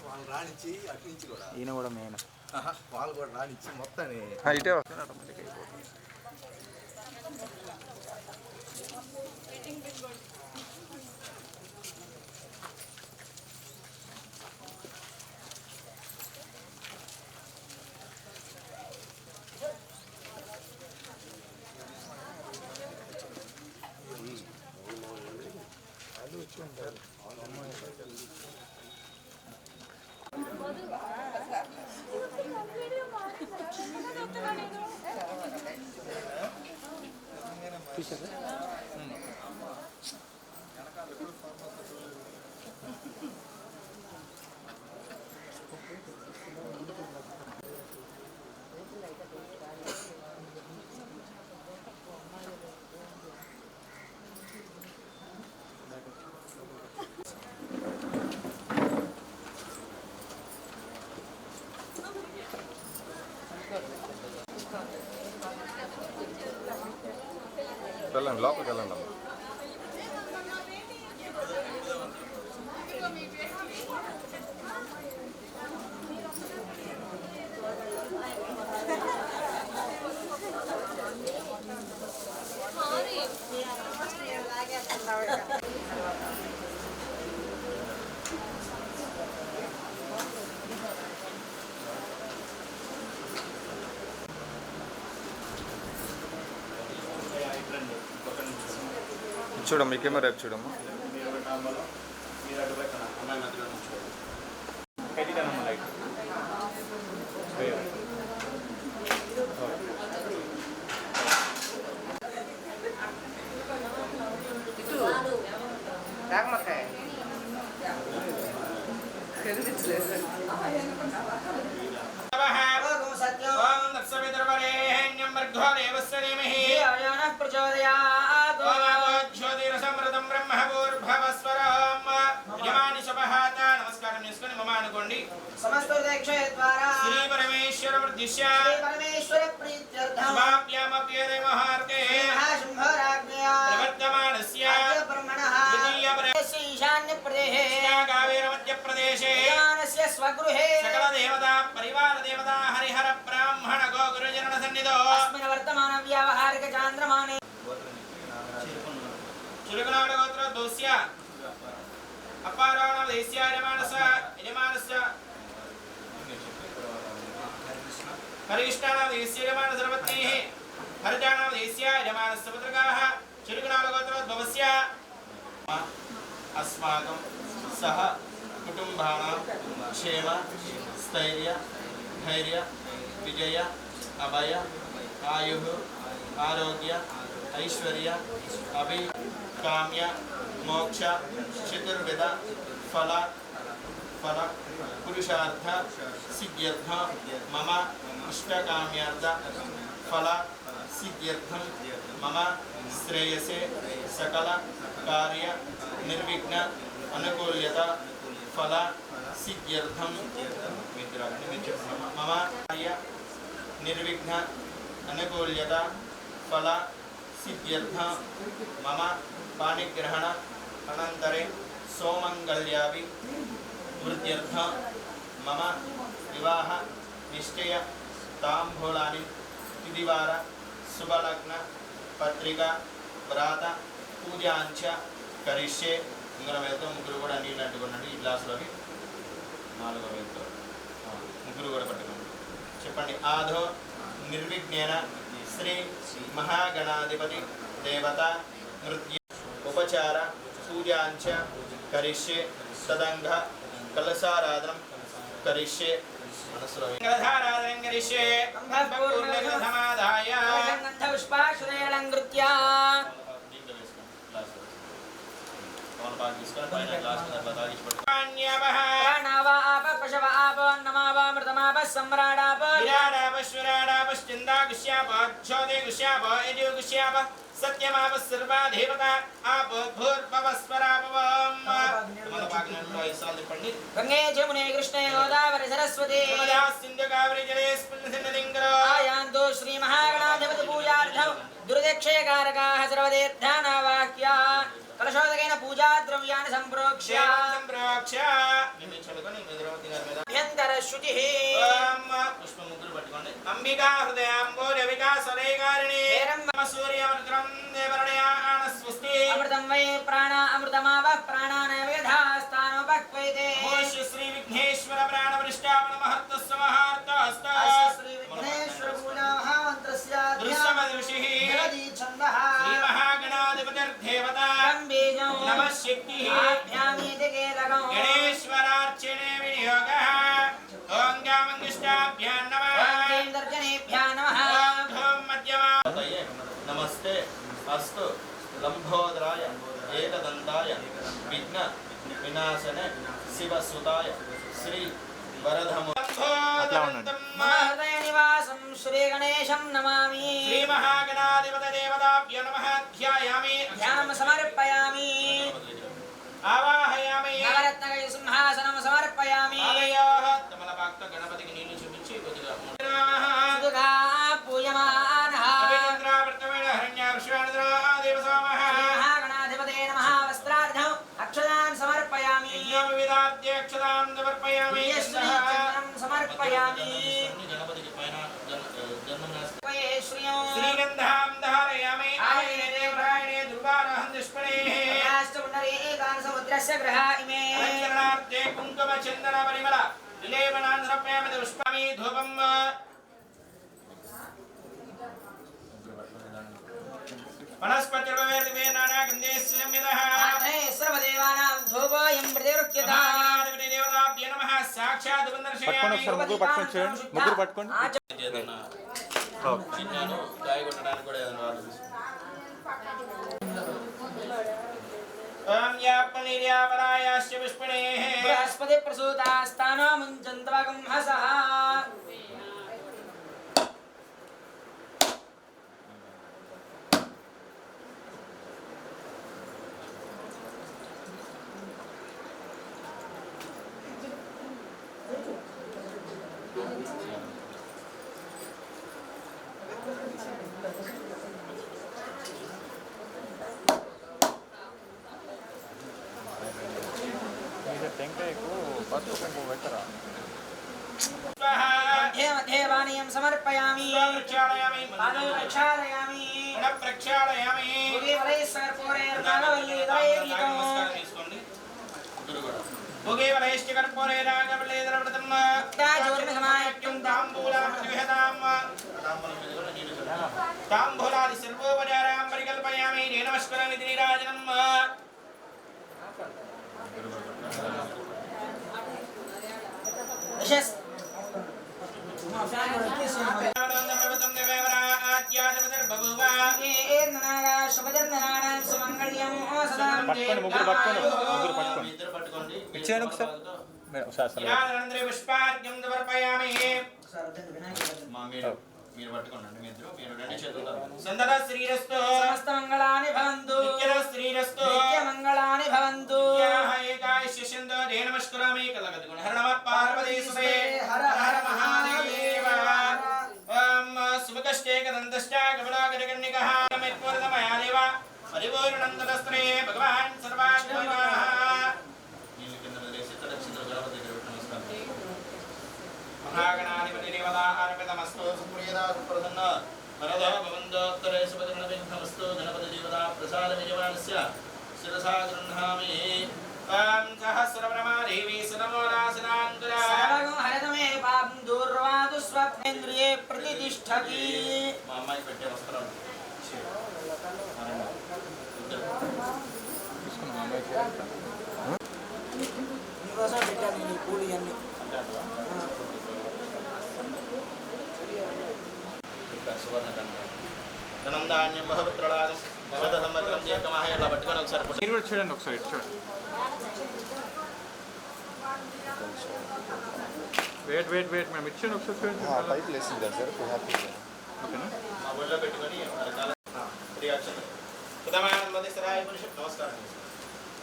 వాళ్ళు రానిచ్చి అటు నుంచి కూడా ఈయన కూడా మెయిన్ వాళ్ళు కూడా రానిచ్చి మొత్తాన్ని ఇటే వస్తుంది ఆటోమేటిక్ అయిపోతుంది. వెళ్ళండి, లోపలికి వెళ్ళండి అమ్మ. చూడమ్మా, ఈ కెమెరా చూడమ్మా. శ్రీ పరమేశ్వర ప్రతిష్ఠ శుభాప్యామప్యదే మహార్తే ప్రవర్తమానస్య ఈశాన్య ప్రదేశే కావేర మధ్య ప్రదేశే స్వగృహే సకల దేవతా పరివార దేవతా హరిహర బ్రాహ్మణ గో గురుజన సన్నిధో అస్మిన్ వర్తమాన వ్యావహారిక చాంద్రమానే చురుకునాడ గోత్ర దోస్య అపారాణ దేస్య యజమానస్య హరిష్టానాం దేస్య యజమాన సర్వత్నేః హరిజానాం దేస్య యజమానస్య పుత్రకాః చురుకునాడ గోత్ర ద్వస్య अस्माकं सह कुटुंबानां क्षेम स्थैर्य धैर्य विजय अभय आयुः आरोग्य ऐश्वर्य अभिकाम्य मोक्ष चतुर्विध फल पुरुषार्थ सिद्ध्यर्थ मम इष्टकाम्यार्थ फल सिद्ध्यर्थं मम श्रेयसे सकल कार्य निर्विघ्न अनुकूल्यत फल सिद्ध्यर्थं मम कार्य निर्विघ्न अनुकूल्यत फल सिद्ध्यर्थं मम पाणिग्रहण अनन्तरे सोमङ्गल्याभि वृद्ध्यर्थं मम विवाह निश्चय ताम्बूलानि तिथिवार शुभलग्न पत्रिका व्रात पूजांच करिष्ये मुग्गुरु वेलतो मुग्गुरु కూడా నీళ్ళు అంటుకోండి ఈ గ్లాసులోకి నాలుగో వేలతో ముగ్గురు కూడా పట్టుకోండి చెప్పండి ఆధో నిర్విఘ్నేన శ్రీ మహాగణాధిపతి దేవత నృత్య ఉపచార పూజాంచ కరిష్యే సదంగ కలశారాధనం కరిష్యే మనసులో గంధారాధనం కరిష్యే అంభపూర్ణ సమాదాయ గంధ పుష్పాక్షురేళంకృత్య सत्यमाप सर्वा देवता आप भूर्भवस्वरापवम् गंगे जमुने कृष्णे गोदावरी सरस्वती नर्मदा सिंधु कावेरी जलेऽस्मिन् सन्निधिं आयान्तो श्री महागणाधिपति पूजार्थं दुर्दक्षयकारकाः सर्वतीर्थानावाह्या कलशोदकेन पूजा द्रव्याणि संप्रोक्ष्य శుచిః ఓం పుష్పముగ్గులు పట్టుకోండి అంబికా హృదయాంబోజ వికాసలేకారిణి నమ సూర్యవర్గం దేవరణయాన స్వస్తి అమృతం వై ప్రాణ అమృతమావ ప్రాణానైవ యథాస్థానోపక్వైతే శ్రీ విఘ్నేశ్వర ప్రాణ వృష్టావన మహర్తస్య మహార్తస్త శ్రీ విఘ్నేశ్వర పూజా మహామంత్రస్య దృశ్యమదివిషిః జగదీ ఛందః శ్రీ మహాగణాధిపతిర్దేవతా బీజం నమః శక్తిః ఆభ్యామీతి కేలకం గణేశ్వరార్చనే వినియోగః ఓం గామంగిష్టాభ్యాం నమః ఓం దర్జనేభ్యాం నమః ఓం మధ్యమా నమస్తే అస్తు లంబోదరాయ ఏకదంతాయ విఘ్న వినాశన శివసుతాయ శ్రీ వరదహృదయ నివాసం శ్రీ గణేశం నమామి శ్రీ మహాగణాధిపతి దేవతాభ్యో నమః ధ్యాయామి ధ్యానం సమర్పయామి ఆవాహయామి నవరత్నగై సింహాసనం సమర్పయామి ఆలయోః తమలపాక్తో గణపతికి నీళ్లు చూపించి కొద్దిగా సుదుగా పూయమానః అభినంద్రావర్తవేణ హరణ్యార్షాణద్రా దేవసామః మహాగణాధిపతే నమః వస్త్రార్థం అక్షదాన్ సమర్పయామి వివిధాధ్యక్షదాన్ సమర్పయామి సమర్పయామి గణపతికి పైన శ్రీగంధాం ధారయామి ఆయనే దేవరాయణే దుర్వారహం దుష్పణేః అష్టపుండరీకాన్ సముద్రస్య గ్రహా ఇమే అలంకరణార్థే కుంకుమ చందన పరిమళ విలేపనాన్ సమర్పయామి పుష్పామి ధూపం వనస్పతిర్వేర్దివే నానాగంధే సంయుతః ఆగ్నే సర్వదేవానాం ధూపోయం ప్రతిరుక్యతాం దేవతాభ్యో నమః సాక్షాత్ వందర్శయామి ముగ్గురు పట్టుకోండి చిన్నాను గాయ కొట్టడానికి కూడా ఏదైనా ఆలోచిస్తాను ఓం యాపనిర్యాపరాయాస్య పుష్పణేః బృహస్పతి ప్రసూతాస్తానో ముంచంతవగం హసః దేవానీయం సమర్పయామి ప్రక్షాళయామి పాదం ప్రక్షాళయామి పునః ప్రక్షాళయామి భుగే వలైస్కర్పూరేర్నాగవల్లి దైర్యకం నమస్కారం చేసుకోండి గురు కూడా భుగే వలైస్కర్పూరేర్నాగవల్లి ద్రవృతం తాజోర్ణ సమాయక్యం తాంబూలం ప్రతిహతాం తాంబూలాది సర్వోపచారాం పరికల్పయామి నమస్కారం ఇది నీరాజనం యశస్ ఇచ్చేయండి ఒకసారి మీరు పట్టుకోండి మీరు రెండు చేతులు సందద శ్రీరస్తు సమస్త మంగళాని భవంతు నిత్య శ్రీరస్తు నిత్య మంగళాని భవంతు ఏకాయస్య సింధు దే నమస్కరామి కలగదుగుణ హర నమః పార్వతీసుతే హర హర మహాదేవ ఓం సుభకష్టే కదంతశ్చ కమలాకరకర్ణికః మేత్పూర్ణమయా దేవ పరిపూర్ణంతదస్త్రే భగవాన్ సర్వాత్మనః నీళ్ళు కింద వదిలేసి తదక్షిణ గణపతి దగ్గర నమస్కారం మహాగణాధిపతి దేవతార్పితమస్తు సుప్రియదా సుప్రసన్న వరదో భవంతోత్తరే సుభద్రనమస్తు గణపతి దేవతా ప్రసాద విజయవానస్య శిరసా గృహ్ణామి ఓం సహస్రబ్రహ్మ దేవి సనమోరాసనాంతురా సర్వగం హరతమే పాపం దూర్వాదు స్వప్నేంద్రియే ప్రతిష్ఠతి మా అమ్మాయి పెట్టే వస్త్రాలు నీకోసం పెట్టాను నీ పూలు ఇవన్నీ ధనంధాన్యం బహుపుత్రలాదం భగవత సంవత్సరం దీర్ఘమాహ ఇలా పట్టుకొని ఒకసారి మీరు కూడా చూడండి ఒకసారి చూడండి వెయిట్ మేము ఇచ్చాను ఒకసారి చూడండి పైప్ లేసింది సార్ ఓకేనా మా ఒళ్ళో పెట్టుకొని రియాక్షన్ సుధమానం వదిసరాయ పురుష నమస్కారం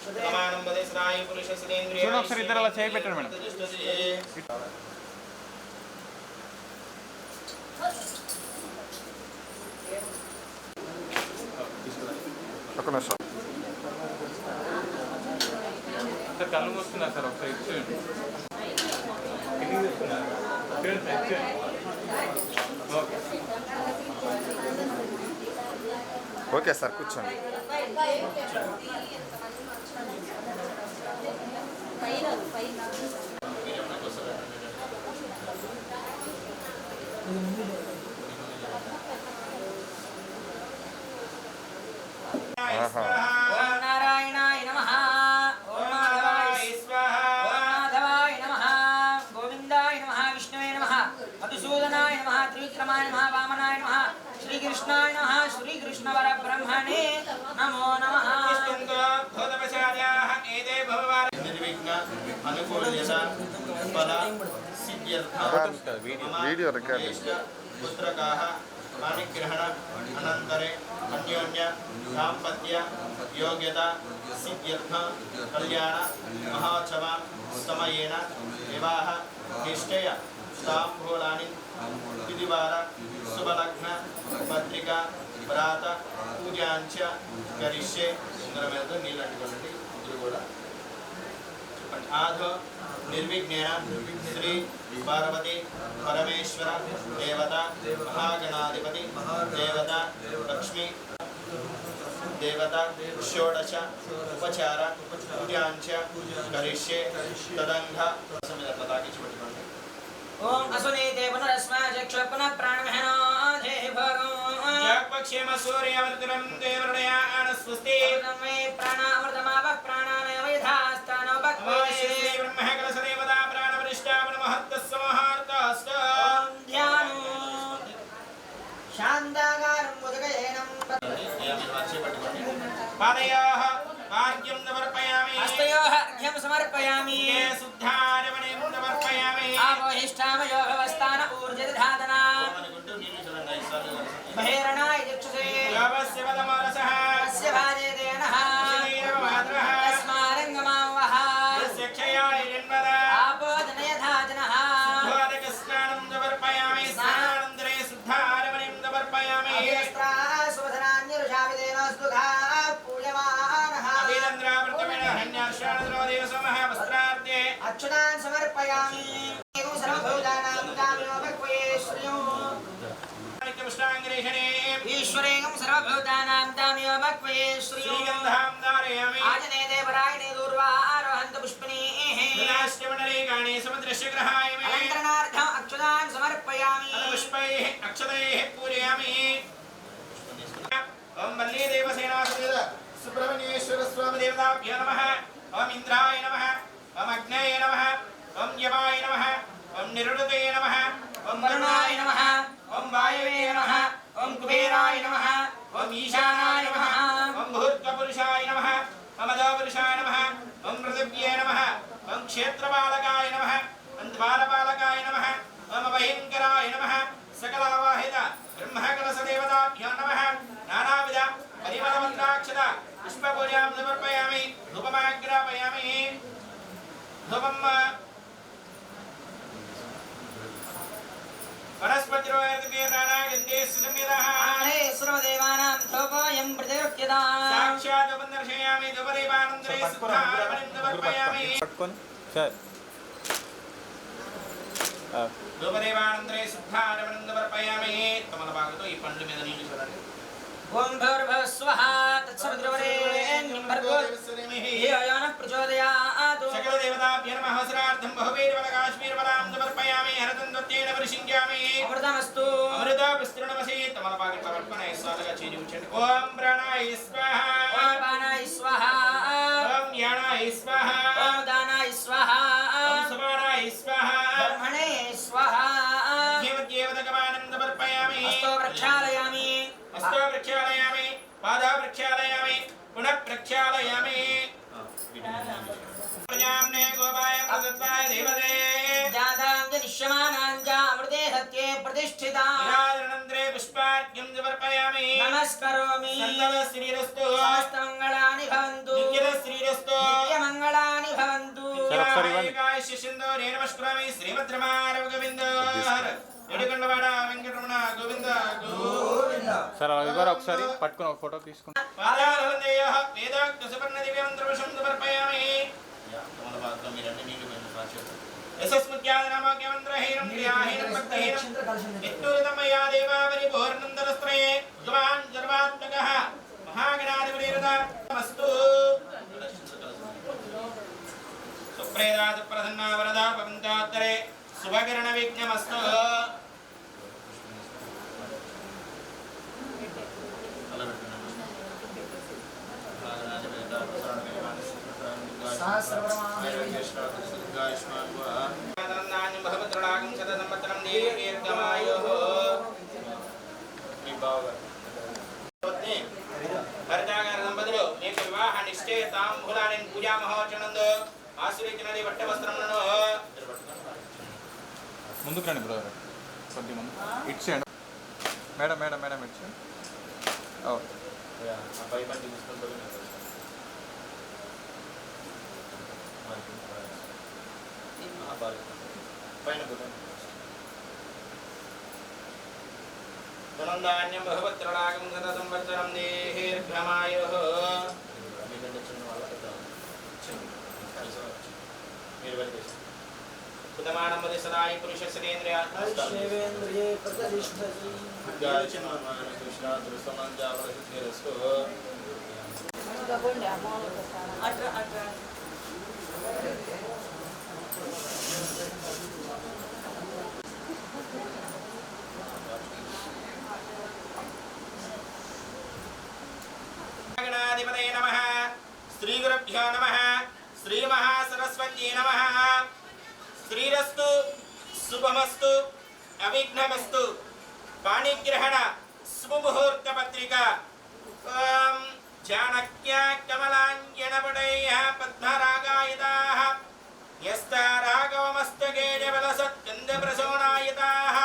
సుధమానం వదిసరాయ పురుష శ్రేంద్రియ చూడండి ఒకసారి ఇద్దరు అలా చేయి పెట్టండి మేడం ఒక నిమిషం కళ్ళు మూస్తున్నారు సార్ ఒకసారి ఇచ్చేయండి ఓకే సార్ కూర్చోండి. ఆహా. ఓం నారాయణాయ నమః. ఓం మాధవాయ స్వాహా. ఓం మాధవాయ నమః. గోవిందాయ నమః. విష్ణువే నమః. మధుసూదనాయ నమః. త్రివిక్రమాయ నమః. వామనాయ నమః. శ్రీకృష్ణాయ నమః. శ్రీకృష్ణ పరబ్రహ్మణే నమో నమః. Video recording. పుత్రకాః పాణిగ్రహణ అనంతరే అన్యోన్య దాంపత్య యోగ్యత సిద్ధ్యర్థ కళ్యాణ మహోత్సవ సమయేన వివాహ నిశ్చయ తాంబూలాని తిదివార శుభలగ్న పత్రిక వ్రాత పూజాంచ కరిష్యే. ఉంగరం మీద నీళ్ళు అంటుకోండి. ముగ్గురు కూడా చెప్పండి. ఆధో నిర్విఘ్నేన శ్రీ పార్వతి పరమేశ్వర దేవత మహాగణాధిపతి దేవత లక్ష్మి దేవత షోడశ ఉపచార పూజాంచ కరిష్యే. తదంగ తాకించబట్టుకోండి. ఓం అసునే దేవనరస్మాచక్షపన ప్రాణమహనో దేహి భగం యాక్పక్షేమ సూర్యవర్తులం దేవరణయాన స్వస్తి నమే ప్రాణామృతమావ ప్రాణానయ యథాస్థానో భక్వే బ్రహ్మకల సదేవతా ప్రాణవరిష్టావన మహత్తస్స మహార్తస్త ధ్యానో శాంతాగారం ముదగయేనం పాదయోః భాగ్యం సమర్పయామి. హస్తయోః అర్ఘ్యం సమర్పయామి. శుద్ధారమణిం సమర్పయామి. ఆపోహిష్టామయో వ్యవస్థాన ఊర్జధాదన బహిరణాయ చక్షుషే యవస్య వదమరసః అస్య భాజేదేనః తస్మారంగమావః యస్య క్షయాయ జన్మద ఆపోదనయధాజనః శుద్ధారకస్నానం సమర్పయామి. స్నానానంతరే శుద్ధారమణిం సమర్పయామి. సువధనాన్యరుషావిదేనోస్తుఘా పూయమానః అభినంద్రావర్తమేన హన్యార్షాణద్రోదేవసమః వస్త్రార్థే అక్షతాన్ సమర్పయామి. సర్వభూతానాం కామ్యో భక్వయే శ్రియో ఈశ్వరేయం సర్వభూతానాం కామ్యో భక్వయే శ్రియో గంధాం ధారయామి. ఆజనే దేవరాయణే దూర్వారోహంత పుష్పిణీః వినాశ్యమండలీకాణి సముద్రశగ్రహాయమి. అలంకరణార్థం అక్షతాన్ సమర్పయామి. పుష్పైః అక్షతైః పూజయామి. ఓం వల్లీ దేవసేనాసమేత సుబ్రహ్మణ్యేశ్వర స్వామి దేవతాభ్యో నమః. ఓం ఇంద్రాయ నమః. ఓం అగ్నయే నమః. ఓం యమాయ నమః. ఓం నిరుడతే నమః. ఓం వరుణాయ నమః. ఓం వాయవే నమః. ఓం కుబేరాయ నమః. ఓం ఈశానాయ నమః. ఓం భూత్వపురుషాయ నమః. ఓం అధోపురుషాయ నమః. ఓం పృథివ్యే నమః. ఓం క్షేత్రపాలకాయ నమః. ఓం ద్వారపాలకాయ నమః. ఓం అభయంకరాయ నమః. సకలావాహిత బ్రహ్మకలసదేవతాభ్యో నమః. నానావిధ పరిమళమంత్రాక్షత పుష్పపూజాం సమర్పయామి. ధూపమాగ్రాపయామి. ధూపం వనస్పతిరోయర్గంధే సుసంవిదః సర్వదేవానాం ధూపోయం ప్రతిరుక్యతాం. సాక్షాత్ ఉపదర్శయామి. ధూపదీపానంతరే శుద్ధారమణిం సమర్పయామి. పట్టుకొని సార్. ధూపదీపానంతరే శుద్ధారమణిం సమర్పయామి. తమల భాగంతో ఈ పండ్ల మీద నీళ్లు చూడండి. ఓం భూర్భువస్వః తత్సవితుర్వరేణ్యం భర్గో ధియో యో నః ప్రచోదయాత్. సకల దేవతాభ్యో నమః. వస్త్రార్థం బహువీర్బలకాశ్మీర్బలాం సమర్పయామి. హరతంత్వత్తేన పరిశించామి. అమృతమస్తు. అమృత విస్తృణమసి. తమల భాగం పట్టుకొని ఐసాలుగా చేరి ఉంచండి. ఓం ప్రాణాయ స్వాహ. ఓం ప్రాణాయ స్వాహ. ఓం యానాయ స్వాహ. ఓం దానాయ స్వాహ. ఓం సమానాయ స్వాహ. బ్రహ్మణే స్వాహ. దేవదేవతగమానం సమర్పయామి. హస్తో ప్రక్షాళయామి. హస్తో ప్రక్షాళయామి. పాద ప్రక్షాళయామి. పునః ప్రక్షాళయామి. ప్రజామ్నే గోపాయ ప్రదత్తాయ దేవతే జాతాం జనిష్యమానాం చ అమృతే సత్యే ప్రతిష్ఠితాం. విరాజనంతరే పుష్పార్ఘ్యం సమర్పయామి. నమస్కరోమి. సంతత శ్రీరస్తు. సమస్తమంగళాని భవంతు. నిత్యద శ్రీరస్తు. నిత్యమంగళాని భవంతు. శిశుందోరే నమస్కరామి. శ్రీమద్రమారవ గోవింద ఎడుకొండవాడ వెంకటరమణ గోవింద గోవింద. సార్ అలా ఇవ్వరా ఒకసారి పట్టుకొని ఒక ఫోటో తీసుకుని. పాదారవందేయః వేదాక్త సువర్ణ దివ్యమంత్రవశం సమర్పయామి. తమల భాగంలో మీరన్నీ నీళ్లు పోయిన సాక్షాత్ యశస్మృత్య विद्याधनमोग्यमन्त्रहीनं क्रियाहीनं भक्तिहीनं नित्युरितमया देवावरिभोर्नन्दनस्त्रये भगवान् सर्वात्मकः महागणाधिपतिरदामस्तु सुप्रेदात् प्रसन्ना वरदा पवन्तात्तरे शुभकिरणविघ्नमस्तु ముందుకు రండి బ్రదర్ కొద్ది ముందు ఇటు సైడ్ మేడం మేడం మేడం ఇటు సైడ్ ధనందాన్యం భగవత్రడాగం గత సంవత్సరం దీర్ఘమాయుః ఉదమానం మది సదాయి పురుష శ్రేంద్రియ శివేంద్రియే ప్రతిష్ఠతి గాయచమాన కృష్ణ దృష్టమంజా ప్రతిరస్తు తగొండి అమౌంట్ అట్రా అట్రా గణాధిపతయే నమః శ్రీ గురుభ్యో నమః శ్రీ మహాసరస్వత్యై నమః శ్రీరస్తు శుభమస్తు అవిఘ్నమస్తు పాణిగ్రహణ శుభముహూర్త పత్రిక ఓం జానక్య కమలాంజనపడైః పద్మరాగాయుధాః యస్తారాగవమస్తకే జబలసత్కందప్రసోనాయుధాః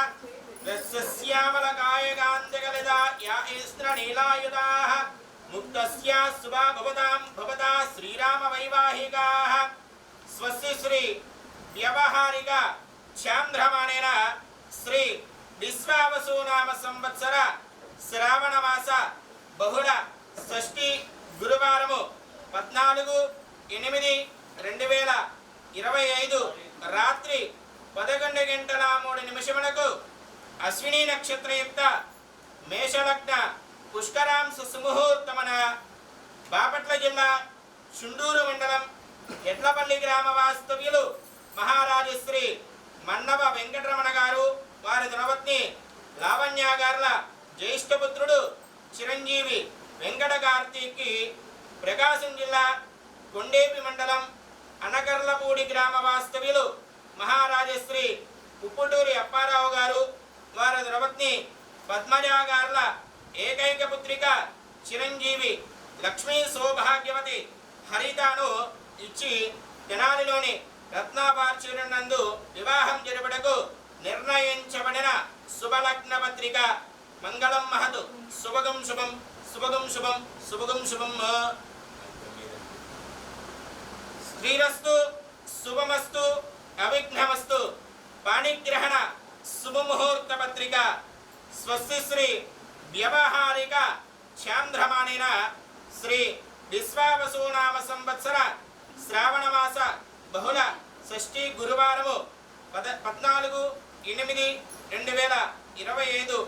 రస్యశ్యామలకాయగాంధకలిదా యా ఇస్త్రనీలాయుధాః ముక్తస్యా శుభా భవతా శ్రీరామ వైవాహికాః స్వస్తి శ్రీ వ్యవహారిక చాంద్రమాణేన శ్రీ విశ్వావసు నామ సంవత్సర శ్రావణ మాస బహుళ షష్ఠి గురువారము 14/8/2025 రాత్రి 11:03 అశ్విని నక్షత్రయుక్త మేషలగ్న పుష్కరాంశ సుముహూర్తమన బాపట్ల జిల్లా చుండూరు మండలం ఎట్లపల్లి గ్రామ వాస్తవ్యులు మహారాజశ్రీ మన్నవ వెంకటరమణ గారు వారి ధనపత్ని లావణ్య గార్ల జ్యేష్ఠపుత్రుడు చిరంజీవి వెంకట కార్తీకి ప్రకాశం జిల్లా కొండేపి మండలం అనకర్లపూడి గ్రామ వాస్తవ్యులు మహారాజశ్రీ ఉప్పుటూరి అప్పారావు గారు వారి ధనపత్ని పద్మజా గార్ల ఏకైక పుత్రిక చిరంజీవి లక్ష్మీ సౌభాగ్యవతి హరితాను ఇచ్చి తెనాలిలోని రత్నాపార్చునందు వివాహం జరుపుటకు నిర్ణయించబడిన శుభలగ్న పత్రిక మంగళం మహతు శుభగం శుభం శుభగం శుభం శుభగం శుభం శ్రీరస్తు శుభమస్తు అవిఘ్నమస్తు పాణిగ్రహణ శుభముహూర్త పత్రిక స్వస్తి శ్రీ వ్యవహారిక చాంద్రమాణేన శ్రీ విశ్వావసు నామ సంవత్సర శ్రావణ మాస బహుళ షష్ఠి గురువారము 14/8/2025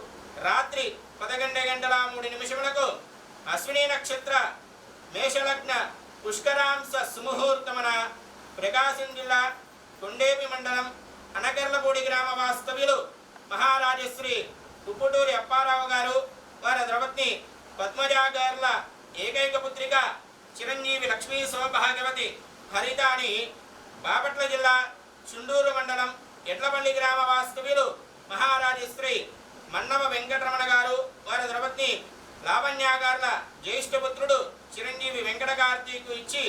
రాత్రి 11:03 అశ్విని నక్షత్ర మేషలగ్న పుష్కరాంశ సుముహూర్తమన ప్రకాశం జిల్లా కొండేపి మండలం అనకర్లపూడి గ్రామ వాస్తవ్యులు మహారాజశ్రీ ఉప్పుటూరి అప్పారావు గారు వారి ధనపత్ని పద్మజా గార్ల ఏకైక పుత్రిక చిరంజీవి లక్ష్మీ సౌభాగ్యవతి హరితాని బాపట్ల జిల్లా చుండూరు మండలం ఎట్లపల్లి గ్రామ వాస్తవ్యులు మహారాజశ్రీ మన్నవ వెంకటరమణ గారు వారి ధనపత్ని లావణ్య గార్ల జ్యేష్ఠపుత్రుడు చిరంజీవి వెంకట కార్తీకు ఇచ్చి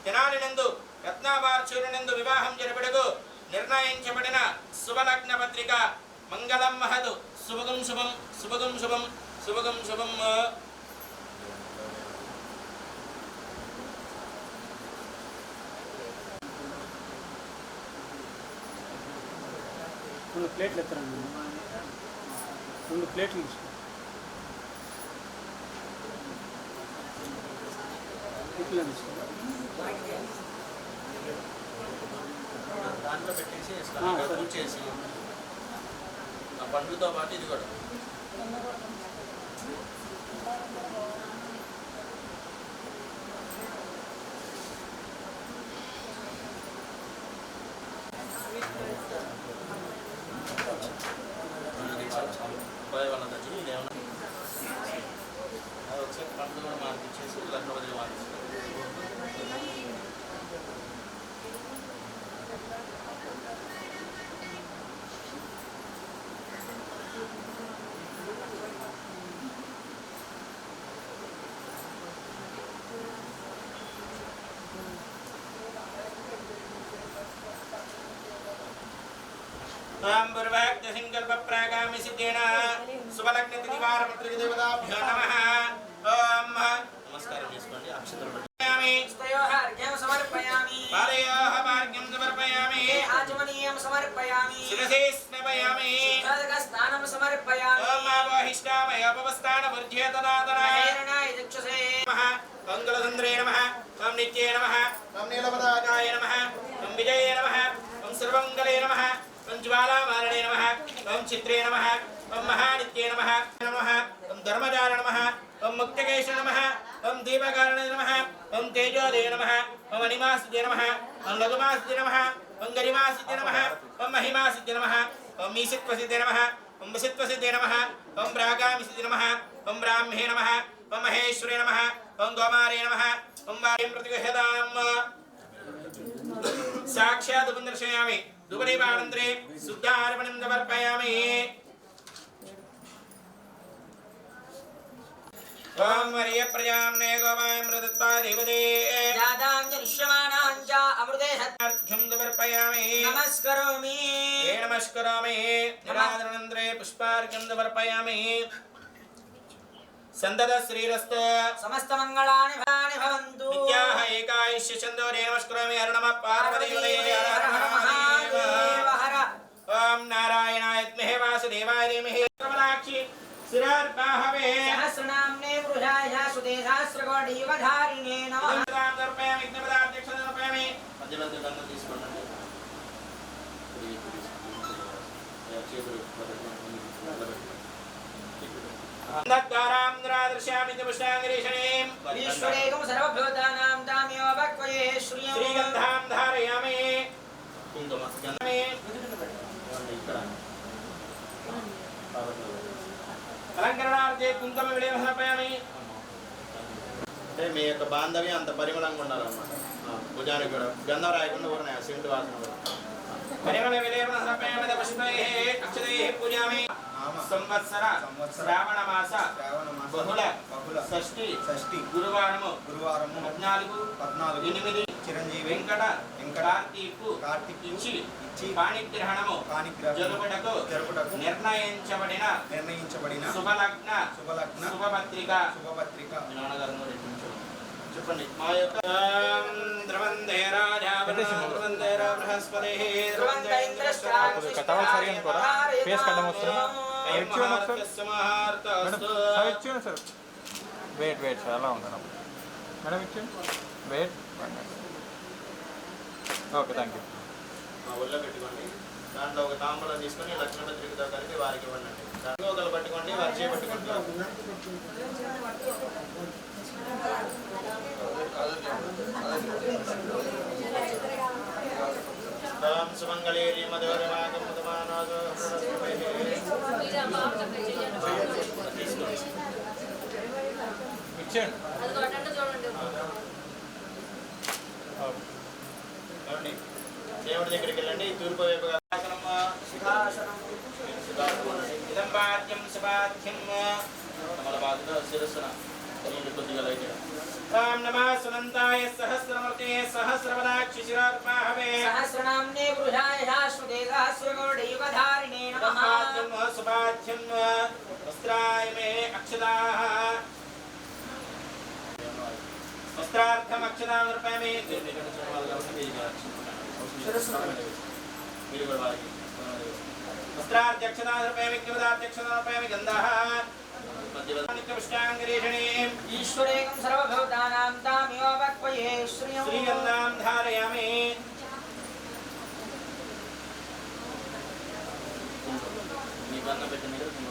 తెనాలినందు రత్నాబార్చూరినందు వివాహం జరుపుటకు నిర్ణయించబడిన శుభలగ్న పత్రిక మంగళం మహతు శుభగం శుభం శుభగం శుభం శుభగం శుభం రెండు ప్లేట్లు ఎత్తరండి, రెండు ప్లేట్లు తీసుకో. ఇట్లా తీసుకో. పెట్టేసి ఇస్తాను ఇక్కడ పూజ చేసి ఆ పండ్లతో పాటు ఇది కూడా వాళ్ళ దగ్గర ఇదేమన్నా అది ఒకసారి పండ్లు కూడా మార్పించేసి లగ్న వదిలి మార్పిస్తారు. संकल्पप्रागामि सिद्धेन शुभलग्नतिथिवारपत्रिकदेवताभ्यो नमः ओम नमस्कारं చేసుకోండి అక్షతలు పట్టుయామి స్తయోః అర్ఘ్యం సమర్పయామి పారయోః మార్గ్యం సమర్పయామి ఆచమనీయం సమర్పయామి శిరసే స్నపయామి శుద్ధోదక స్నానం సమర్పయామి ఓం ఆవాహిష్టామయ ఉపస్థాన వర్ధ్యేతనాదన హేరణాయ చక్షుషే నమః మంగళసుందరే నమః ఓం నిత్యే నమః ఓం నీలపతాకాయ నమః ఓం విజయే నమః ఓం సర్వమంగళే నమః ओम ज्वालामारणे नमः ओम चित्रे नमः ओम महानित्ये नमः नमः ओम धर्मजाय नमः ओम मुक्तकेश नमः ओम दीपकारणे नमः ओम तेजोदे नमः ओम अनिमासिते नमः ओम लघुमासिते नमः ओम गरिमासिते नमः ओम महिमासिते नमः ओम ईशित्वसिते नमः ओम वसित्वसिते नमः ओम रागामिसिते नमः ओम ब्राह्मे नमः ओम महेश्वरे नमः ओम गोमारे नमः ओम वारिं प्रतिगृह्यताम् साक्षात् उपदर्शयामि दुपदीपानन्तरे शुद्धार्पणं समर्पयामि ओम मरिय प्रजाम्ने गोमाय मृदत्वा देवते जादां दृश्यमानां च अमृते हत्यर्थं समर्पयामि नमस्करोमि नमस्करोमि निरादनन्तरे पुष्पार्घ्यं समर्पयामि संदद श्रीरस्तु समस्त मंगलानि भवन्तु नित्याः एकादशी चन्दोरे नमस्करोमि हर नमः पार्वतीपतये हर हर महादेव हर ओम नारायणाय विद्महे वासुदेवाय धीमहि कमलाक्षि शिरार्पाहवे सहस्रनाम्ने वृषाय सुते सहस्रकोटियुगधारिणे नमः नाम समर्पयामि विघ्नपदाध्यक्षं समर्पयामि मध्य मध्य దండం తీసుకోండి द्वारांद्रादर्श्यामि पुष्टांगरीषणीं ईश्वरेकं सर्वभूतानां तामेव भक्वये श्रीगन्धां धारयामि कुङ्कुमगन्धमे अलंकरणार्थे कुङ्कुम विलेपनं समर्पयामि అంటే మీ యొక్క బాంధవ్యం అంత పరిమళంగా ఉండాలన్నమాట భుజానికి కూడా గంధం రాయకుండా ఊరినాయి సింటు వాసన కూడా పరిమళ విలేపనం సమర్పయామి పుష్పైః అక్షతైః పూజయామి సంవత్సర శ్రావణ మాస బహుళ షష్ఠి గురువారము 14 8 చిరంజీవి వెంకట కార్తీక్ ఇచ్చి పాణిగ్రహణము జరుపుటకు నిర్ణయించబడిన శుభలగ్న శుభపత్రిక చెప్పండి మా యొక్క ద్రవందే రాజా ద్రవందే బృహస్పతి ద్రవందే ఇంద్రశ్చాక్షి కటవల్ సరి అనుకోరా ఫేస్ కట్టం వస్తుంది సార్ వెయిట్ సార్ అలా ఉంటాను మేడం ఇచ్చేయండి వెయిట్ ఓకే థ్యాంక్ యూ మా ఒళ్ళో పెట్టుకోండి దాంట్లో ఒక తాంబూలం తీసుకొని లక్షణ పత్రికతో కలిపి వారికి ఇవ్వండి దాంట్లో ఒకరు పట్టుకోండి వారి చేపట్టుకోండి ఓం సుమంగళేరి మధురమాగం మధుమానాదో ఇచ్చేయండి దేవుడి దగ్గరికి వెళ్ళండి తూర్పు వైపుగా ఇదంబాధ్యం శుభాధ్యం కమల బాధలో శిరస్సున కొద్దిగా లైట్ ఓం నమః సునంతాయ సహస్రమూర్తే సహస్రవదాక్షి శిరార్పాహవే సహస్రనామ్నే వృషాయ శాశ్వతే సహస్రకోటియుగధారిణే నమః శుభాధ్యం వస్త్రాయ మే అక్షదాః వస్త్రార్థం అక్షదాం రూపాయమే మీరు కూడా వారికి వస్త్రాధ్యక్షదాం రూపాయమే కివదాధ్యక్షదాం రూపాయమే గంధః పుష్టాంగరీషణీం ఈశ్వరేకం సర్వభూతానాం తామేవ భక్వయే శ్రీగంధాం ధారయామి పెట్టిన దగ్గర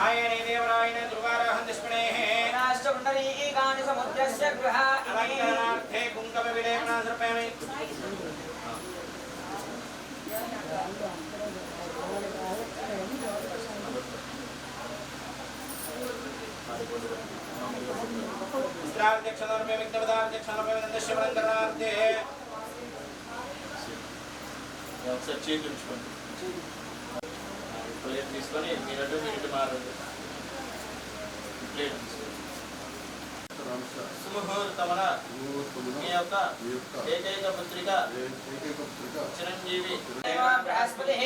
ఆయనే దేవరాయన దుర్వారాహం దిష్మణేః రాష్ట్రపుండరీకాని సముద్రస్య గృహాణి అలంకరణార్థే కుంకుమ విలేపన సమర్పయామి. స్త్రాధ్యక్షణార్పయామి విఘ్నపదాధ్యక్షణార్పయామి నందస్య అలంకరణార్థే. ఒకసారి చేతులు ఉంచుకోండి. ప్లేట్ తీసుకొని మీరటు మీరిటు మారండి. ప్లేట్ తీసుకోండి. సుముహూర్తమున మీ యొక్క ఏకైక పుత్రిక చిరంజీవి బృహస్పతిః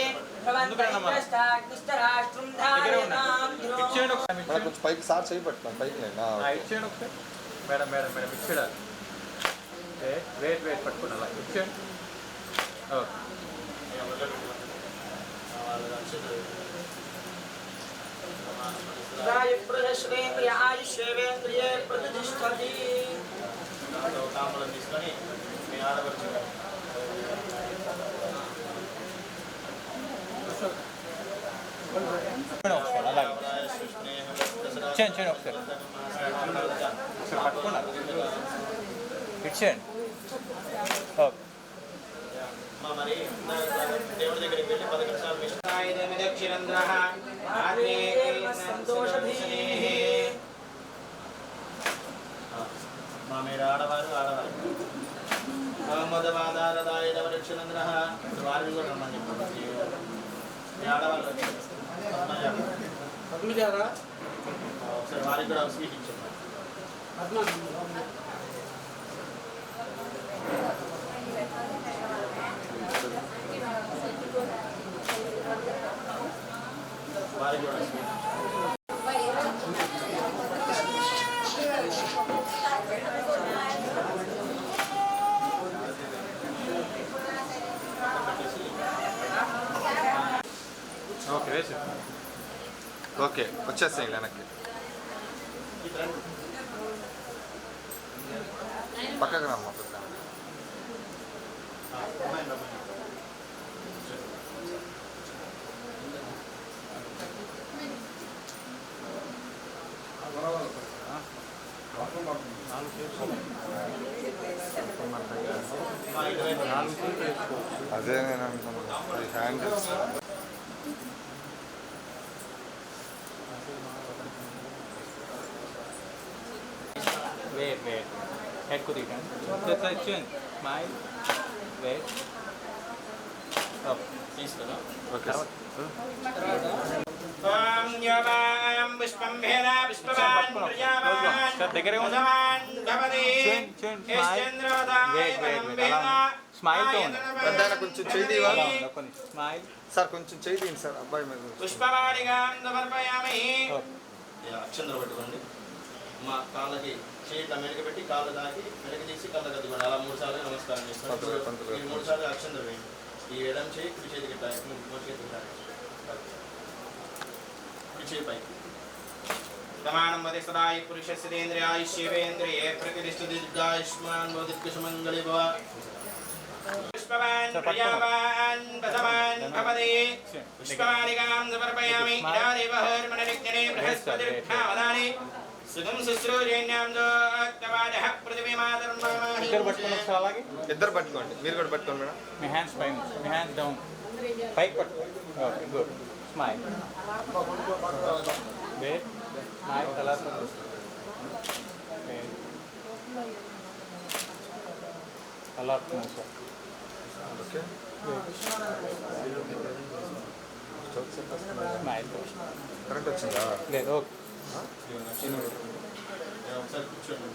భవంతైష్టాగ్నిష్టరాష్ట్రం ధారయతాం ఇచ్చేయండి ఒకసారి, మేడం కొంచెం పైకి సార్ చేయి పట్టుకోండి పైకి నేను. ఇచ్చేయండి ఒకసారి. మేడం మేడం మేడం ఇచ్చేడా? వెయిట్ వెయిట్ పట్టుకుని అలా ఇచ్చేయండి. ఓకే. రాయప్రదశ్వేంద్రియ ఆయుష్యేంద్రియే ప్రతిష్టతి. తాంబూలం తీసుకొని మీ ఆడపడుచు గారు ఒకసారి అలాగే ఇచ్చేయండి ఒకసారి పట్టుకున్నారు ఇచ్చేయండి. ఓకే. మరి దేవుడి దగ్గరికి వెళ్ళి 10 నిమిషాలు మిషాయిదక్షిరంద్రః మా మీరు ఆడవారు మహమ్మదవాదారదాయదవక్షిరంద్రః వారిని కూడా రమ్మని చెప్పండి. మీ ఆడవాళ్ళు ఒకసారి వారికి కూడా స్వీట్ ఇచ్చాం. వారికి కూడా స్వీట్ ఓకే వేసి ఓకే వచ్చేస్తాయి వెనక్కి పక్కకు రమ్మ. అదే నేను అనుకున్నాను హ్యాండిల్స్. వెయిట్ వెయిట్ ఎక్కువ తీయండి. ఇచ్చేయండి స్మైల్ వెయిట్ తీసుకురా. ఓకే త్వం యవాం పుష్పం భేన పుష్పవాన్ ప్రజావాన్ దగ్గరే ఉంది. ఉదవాన్ భవతి స్మైల్తో పెద్దాయన కొంచెం చేయి తీవా? స్మైల్ సార్ కొంచెం చేయి తీయండి సార్ అబ్బాయి మీద. పుష్పవాణిగాం సమర్పయామి. ఓకే. అక్షంతలు పెట్టుకోండి. మా కాళ్ళకి చేత మెరుగబెట్టి కాళ్ళు దాకి మెరుగు తీసి కళ్ళ కద్దుకోండి. అలా 3 సార్లు నమస్కారం చేస్తాను. 3 సార్లు అక్షంతలు వేయండి. ఈ ఎడం చేయి కుడి చేతికి మూడు చేతికి కుడి చేయి పైకి. ప్రమాణం వదే సదాయి పురుషస్యేంద్రియాయుష్యేంద్రియే ప్రతిష్ఠిత దీర్ఘాయుష్మాన్ భవతిర్కుశమంగళి భవ. పుష్పవాన్ ప్రియావాన్ బసవాన్ భవతి. పుష్పవాణికాం సమర్పయామి. ఇదాదేవహర్మణవిజ్ఞనే బృహస్పతిర్భావనాని సుగం శుశ్రూజన్యాం దోక్తవాదః పృథివీమాతరం ఇద్దరు పట్టుకోండి ఒకసారి అలాగే. ఇద్దరు పట్టుకోండి. మీరు కూడా పట్టుకోండి మేడం. మీ హ్యాండ్స్ పైన, మీ హ్యాండ్స్ డౌన్ పైకి పట్టుకోండి. Okay good. Smile wait smile అలా అలా సార్. ఓకే స్మైల్ కరెంట్ వచ్చిందా? లేదు. ఓకే. ఒకసారి కూర్చోండి.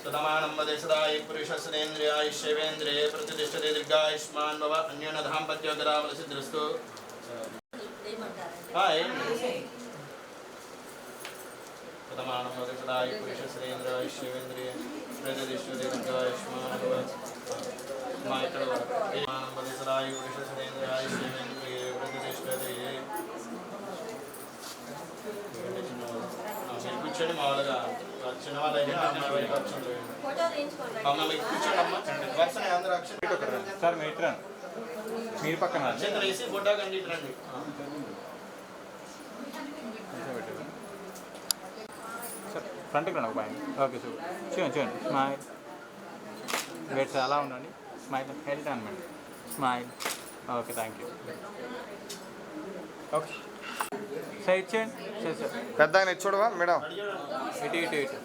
సదమానం వదే సదాయి పురుషస్యేంద్రియాయుష్యేంద్రియే ప్రతిష్ఠితే దీర్ఘాయుష్మాన్ భవ. అన్యోన్య దాంపత్యోగరావలసిద్ధిరస్తు. సదమానం వదే సదాయి పురుషస్యేంద్రియాయుష్యేంద్రియే ప్రతిష్ఠితే దీర్ఘాయుష్మాన్ భవ. మా ఇక్కడ సదమానం వదే సదాయి పురుషస్యేంద్రియాయుష్యేంద్రియే ప్రతిష్ఠితే కూర్చొని మామూలుగా చిన్న వాళ్ళు అయితే అమ్మాయి వైపు కూర్చోండి. అమ్మ మీకు కూర్చోండి అమ్మ వరుసనే అందరూ అక్షంతలు సార్ మీరు ఇటు రండి. మీరు పక్కన రండి. అక్షంతలు వేసి ఫోటో కండి ఇటు రండి. సార్ ఫ్రంట్కి రండి ఒక పైన. ఓకే సార్ చూడండి చూడండి స్మైల్ వెయిట్ సార్ అలా ఉండండి. Smile head down madam smile. Okay thank you. Okay sir ఇచ్చేయండి. సరే సార్ పెద్ద ఆయన ఇది చూడవా మేడం? ఇటు ఇటు ఇటు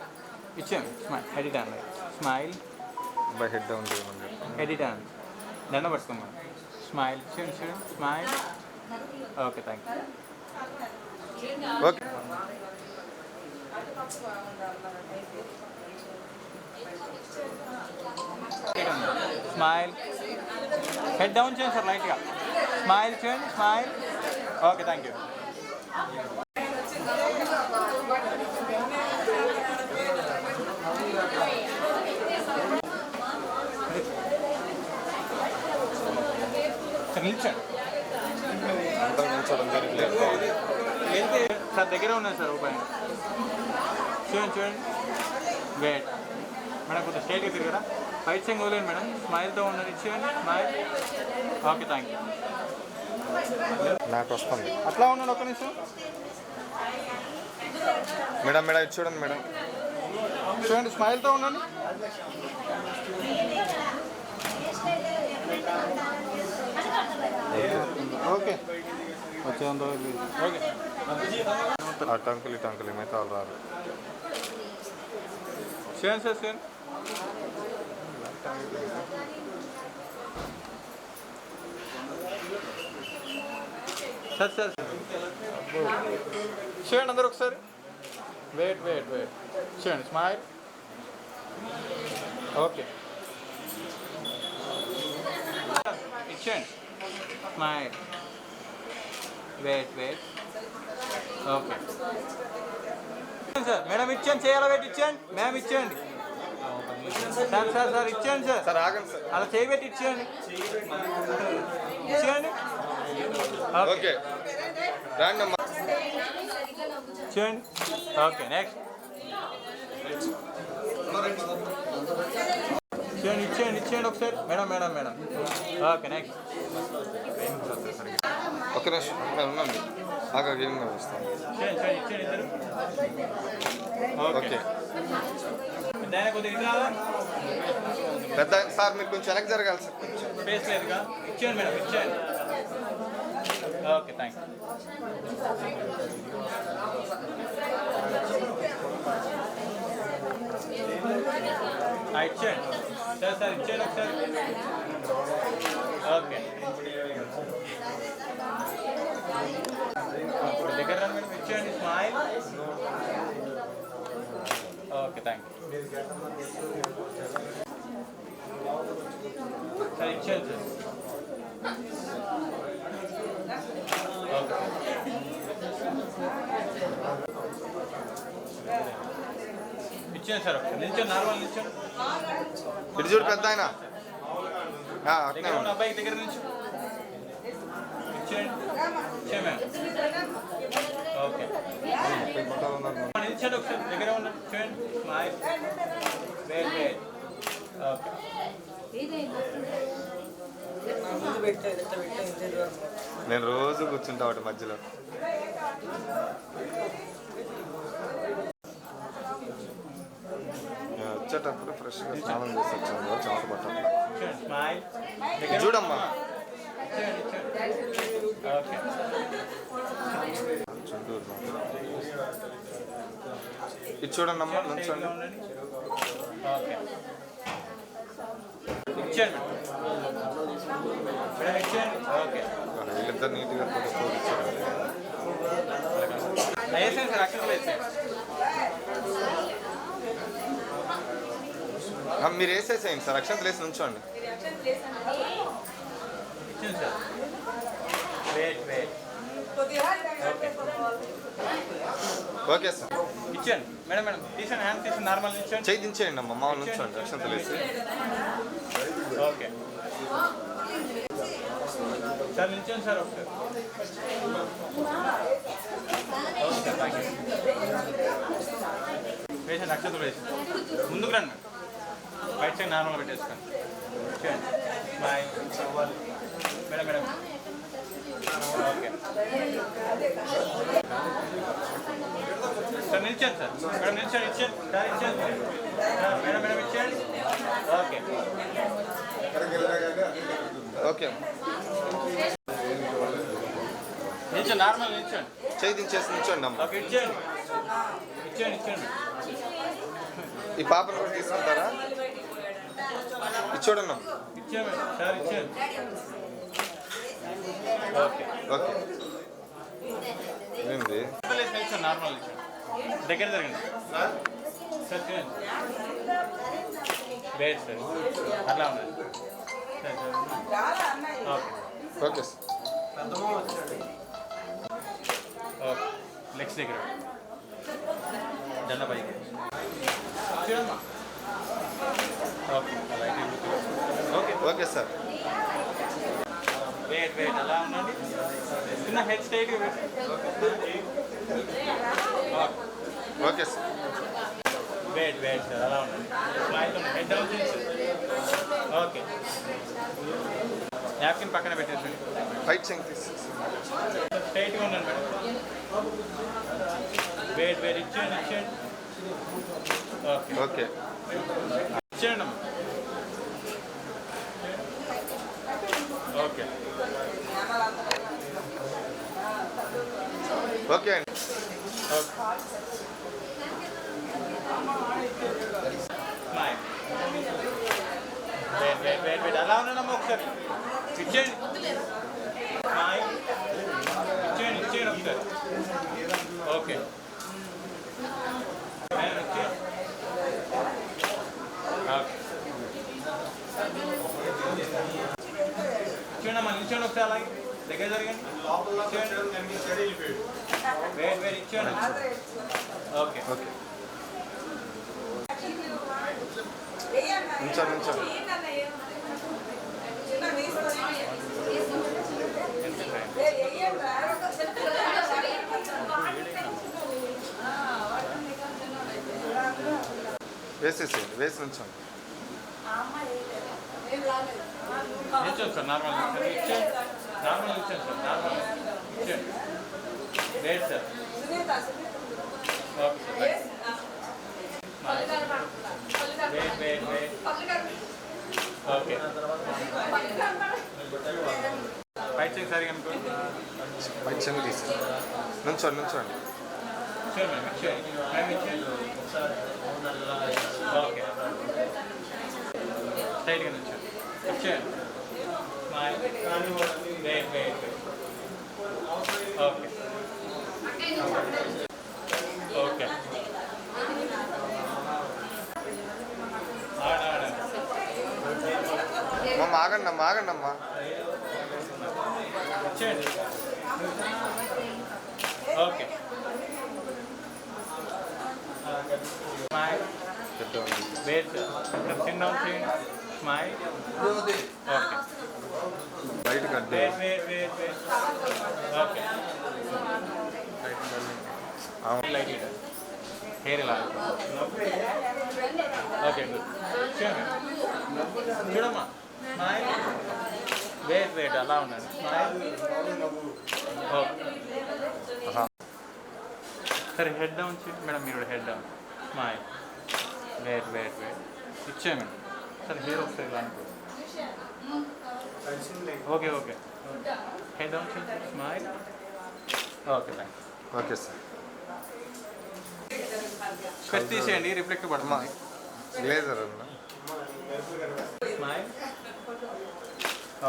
ఇచ్చేయండి. స్మైల్ హెడ్ డాన్ స్మైల్ అబ్బాయి హెడ్ డౌన్ చేయమని. హెడ్ డాన్ దండ పట్టుకోమని. స్మైల్ చూడండి చూడండి smile. Okay thank you. Okay smile head down చేయండి సార్ లైట్గా. స్మైల్ చేయండి smile. Okay thank you. Sir నిల్చండి. అందరం నిల్చోవడం జరగలేదు. వెళ్తే సార్ దగ్గర ఉన్నాయి సార్ రూపాయి. చూడండి చూడండి వెయిట్ మేడం కొంచెం స్ట్రైట్గా తిరిగారా. రైట్ సైడ్ వదిలేండి మేడం. స్మైల్తో ఉండండి. ఇచ్చేయండి స్మైల్. Okay thank you. నాకు వస్తుంది అట్లా ఉండండి ఒక్క నిమిషం. మేడం మేడం ఇది చూడండి మేడం. చూడండి స్మైల్తో ఉండండి. ఓకే వచ్చేంత ఓకే. ఆ టంకులు ఏమైతే వాళ్ళు రారు. చూడండి సార్ చూడండి. సార్ సార్ చూడండి అందరు ఒకసారి. వెయిట్ వెయిట్ వెయిట్ చూడండి స్మైల్. ఓకే ఇచ్చేయండి smile. Wait wait okay sir. Madam ఇచ్చేయండి. చేయాలా వెయిట్ ఇచ్చేయండి. మేడం ఇచ్చేయండి. సార్ సార్ సార్ ఇచ్చేయండి సార్. సార్ ఆగండి సార్. అలా చేయబెట్టి ఇచ్చేయండి. ఇచ్చేయండి. ఓకే రండి అమ్మా. చూడండి. ఓకే నెక్స్ట్ చూడండి. ఇచ్చేయండి ఇచ్చేయండి ఒకసారి. Madam madam madam. Okay next. ఒక నిమిషం ఉండండి. ఆగా ఏం వస్తాను. చూడండి చూడండి ఇచ్చేయండి ఇద్దరు. ఓకే ఓకే దాని కొద్దిగా ఇటు రాదా. పెద్ద సార్ మీరు కొంచెం వెనక్కి జరగాలి సార్. కొంచెం స్పేస్ లేదుగా. ఇచ్చేయండి మేడం ఇచ్చేయండి. Okay thank you. ఇచ్చేయండి సార్ సార్ ఇచ్చేయండి ఒకసారి. ఓకే ఇప్పుడు దగ్గర రండి మేడం. ఇచ్చేయండి smile. Okay thank you. Sir ఇచ్చేయండి సార్. ఓకే ఇచ్చేయండి సార్. ఒకసారి నిల్చోండి. నార్మల్ నిల్చోండి. ఇటు చూడు పెద్ద ఆయన. దగ్గర ఉన్న అబ్బాయికి దగ్గర నుంచి ఇచ్చేయండి. ఇచ్చే మ్యామ్. ఓకే నిల్చోండి ఒకసారి. దగ్గర ఉండండి. చూడండి స్మైల్. Wait wait. ఓకే నేను రోజు కూర్చుంటా వాటి మధ్యలో. వచ్చేటప్పుడు ఫ్రెష్గా స్నానం చేసి వచ్చాను. చెమట పట్టట్లా. చూడండి స్మైల్. చూడమ్మా. ఓకే చుంటూరు ఇది చూడండి అమ్మా. నుంచోండి. ఓకే ఇచ్చేయండి మేడం. ఇచ్చేయండి. ఓకే వీళ్ళిద్దరు నీట్గా ఫోటో ఇచ్చారు. వేసేయండి సార్. అక్షరాలు వేసేయండి. మీరు వేసేసేయండి సార్. అక్షంతలు వేసి నుంచోండి. ఇచ్చింది sir. Wait wait. Okay sir. ఇచ్చేయండి మేడం. మేడం తీసాను. హ్యాండ్ తీసి నార్మల్ ఇచ్చేయండి. చేయి దించేయండి అమ్మ. మామూలు నుంచోండి. అక్షంతలు వేసి. ఓకే సార్ నిల్చోండి సార్ ఒకసారి. Okay thank you. నక్షత్రం వేసి ముందుకు రండి రైట్ సైడ్ నార్మల్గా పెట్టేసుకోండి చూడండి boy madam madam okay sir నిలిచాను సార్ మేడం నిలిచాను ఇచ్చాను సార్ ఇచ్చాను మేడం మేడం ఇచ్చేయండి ఓకే ఓకే నిల్చోండి నార్మల్ నిల్చోండి చేయి దించేసి నిల్చోండి అమ్మ. ఓకే ఇచ్చేయండి ఇచ్చేయండి ఇచ్చేయండి ఈ పాపను కూడా తీసుకుంటారా? ఇది చూడండి అమ్మ. ఇచ్చేయండి సార్ ఇచ్చేయండి ఓకే ఓకే ఏంది నిల్చోండి నార్మల్ నిల్చోండి దగ్గర జరగండి సార్ చూడండి వేట్ సార్ అట్లా ఉన్నది sir okay okay sir. Okay legs దగ్గర దండ పైకి చూడమ్మా okay okay okay sir. Wait wait అలా ఉండండి చిన్న head straight okay sir. Wait wait sir అలా ఉండండి స్మైల్ హెడ్ డౌన్ చేయండి ఓకే నాప్కిన్ పక్కన పెట్టేసండి రైట్ చెంగ్ తీసి స్ట్రైట్గా ఉండండి మేడం వెయిట్ వెయిట్ ఇచ్చేయండి ఇచ్చేయండి ఓకే ఓకే ఇచ్చేయండి అమ్మా ఓకే ఓకే అండి. Okay smile wait wait wait wait అలా ఉన్నానమ్మా ఒకసారి ఇచ్చేయండి స్మైల్ ఇచ్చేయండి ఇచ్చేయండి ఒకసారి ఓకే మేడం ఇచ్చేయండి ఓకే ఇచ్చేయండి అమ్మా నిల్చోండి ఒకసారి అలాగే దగ్గర జరగండి ఇచ్చేయండి వెయిట్ వెయిట్ ఇచ్చేయండి ఓకే ఓకే నిల్చోండి నిల్చోండి. వేసేసేయండి వేసి నుంచోండి. నిల్చోండి సార్ నార్మల్ ఇచ్చేయండి నార్మల్ ఇచ్చాను సార్ నార్మల్ ఇచ్చేయండి wait sir okay sir wait wait wait okay right side సరిగా అనుకోండి రైట్ చెంగ్ తీసి నుంచోండి నుంచోండి. ఇచ్చేయండి మేడం ఇచ్చేయండి మేడం ఇచ్చేయండి ఓకే స్ట్రైట్గా నుంచోండి ఇచ్చేయండి వెయిట్ వెయిట్ ఓకే ఓకే అమ్మ ఆగండి అమ్మ ఆగండి అమ్మ. ఇచ్చేయండి ఓకే స్మైల్ పెద్దవాళ్ళు. వెయిట్ చిన్న డౌన్ చేయండి స్మైల్ ఓకే బయట cut wait wait wait wait okay light hair ఇలా ఓకే గుడ్ చూడమ్మా స్మైల్ వెయిట్ వెయిట్ అలా ఉండండి స్మైల్ ఓకే సరే హెడ్ డౌన్ చేయండి మేడం మీరు head down smile wait wait wait ఇచ్చే మేడం సరే హెయిర్ ఒకసారి ఇలా అనుకో ఓకే ఓకే హెడ్ డౌన్ చేయండి smile okay thank okay sir. Cut తీసేయండి రిఫ్లెక్ట్ అమ్మా పడుతుంది గ్లేజర్ అన్న. Smile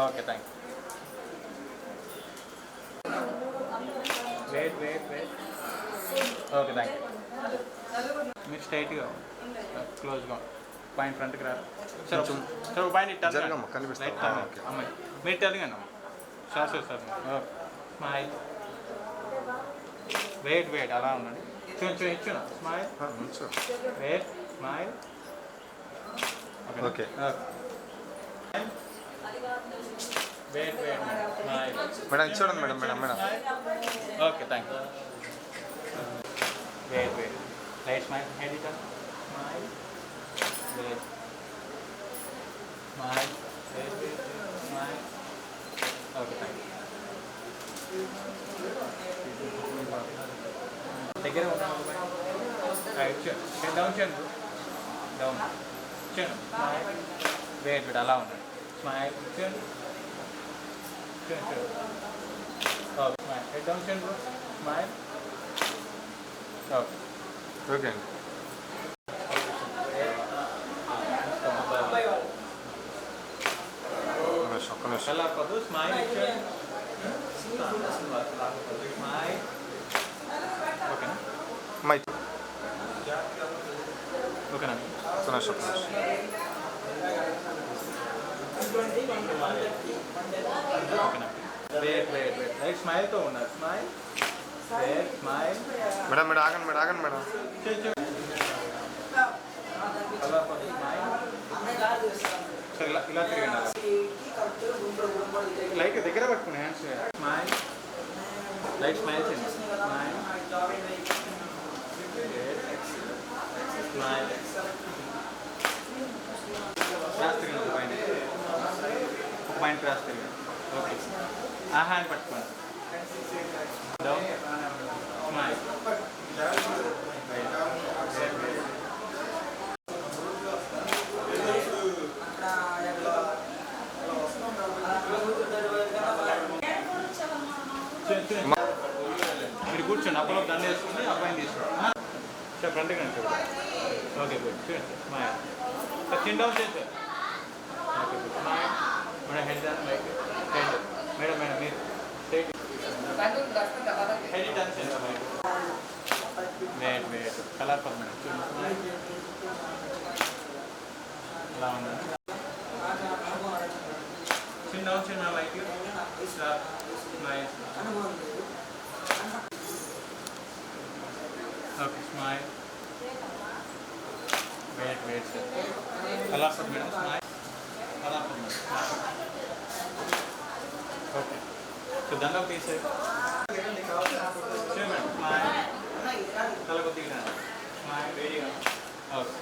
okay thank wait wait wait okay thank మీరు స్ట్రైట్గా క్లోజ్గా పాయింట్ ఫ్రంట్కి రారు సార్ సార్ పాయింట్ ఇట్టు జరగమ్మా, కనిపిస్తా. ఓకే. అమ్మాయి మీరు అదిగండి అమ్మ sir sir sir okay smile wait wait అలా ఉండండి చూడండి ఇచ్చునా స్మైల్ నుంచో. Wait smile okay. Wait wait smile madam ఇది చూడండి madam madam madam. Okay thank you wait wait right smile head it Smile. Wait. Smile. Wait. Smile. Okay, thank you. దగ్గర ఉన్నాము right down చేయండి డౌన్ చేయండి smile wait అలా ఉన్నాడు smile చేయండి చేయండి ఓకే స్మైల్ హెడ్ డౌన్ చేయండి స్మైల్ ఓకే ఓకే అండి. ఒక్క నిమిషం. ఎలా పదు స్మైల్ ఇచ్చేయండి స్మైల్ ఓకేనా మైక్ ఓకేనా ఒక్క నిమిషం, ఒక్క నిమిషం. ఓకేనా వెయిట్ రైట్ స్మైల్తో ఉన్నారు smile wait smile madam madam ఆగండి మేడం, ఆగండి మేడం. అలా స్మైల్ సరే ఇలా తిరిగండి లైట్ దగ్గర పట్టుకుని హ్యాండ్స్ స్మైల్ లైట్ స్మైల్ చేయండి స్మైల్ స్మైల్ క్రాస్ తిరిగిన ఒక పాయింట్ క్రాస్ తిరిగాను ఓకే ఆ హ్యాండ్ పట్టుకోండి డౌన్ స్మైల్ మీరు కూర్చోండి అప్పుడు దండ వేసుకుని అబ్బాయిని తీసుకోండి సార్ ఫ్రంట్ కానీ సార్ ఓకే గుడ్ చూడండి స్మైల్ సార్ చిన్ డౌన్ చేయండి sir okay good smile madam head దాని లైక్ హెడ్ మేడం మీరు స్ట్రైట్ హెడ్ టర్న్ చేయండి వెయిట్ కలర్ పర్ మేడం చూడండి స్మైల్ అలా ఉందండి చిన్ డౌన్ చేయండి like sir smile okay smile wait sir అలా సార్ మేడం స్మైల్ అలా సార్ మేడం ఓకే సో దండం తీసే మేడం స్మైల్ తల కొద్దిగా స్మైల్ వేడిగా ఓకే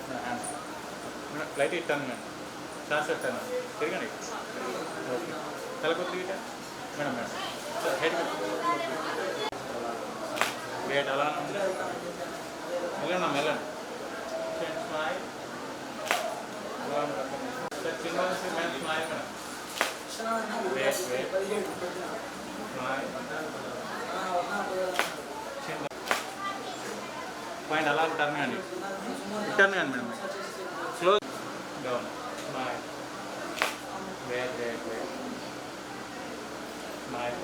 మేడం లైట్ ఇట్టాను మేడం ఛాన్స్ పెట్టాను తిరగండి ఓకే తల కొద్దిగా మేడం సార్ హెడ్ వెయిట్ అలా వెళ్ళండి స్మైల్ సార్ చిన్న madam smile madam wait smile చిన్న పాయింట్ అలా టర్న్ కానీ madam close down smile wait smile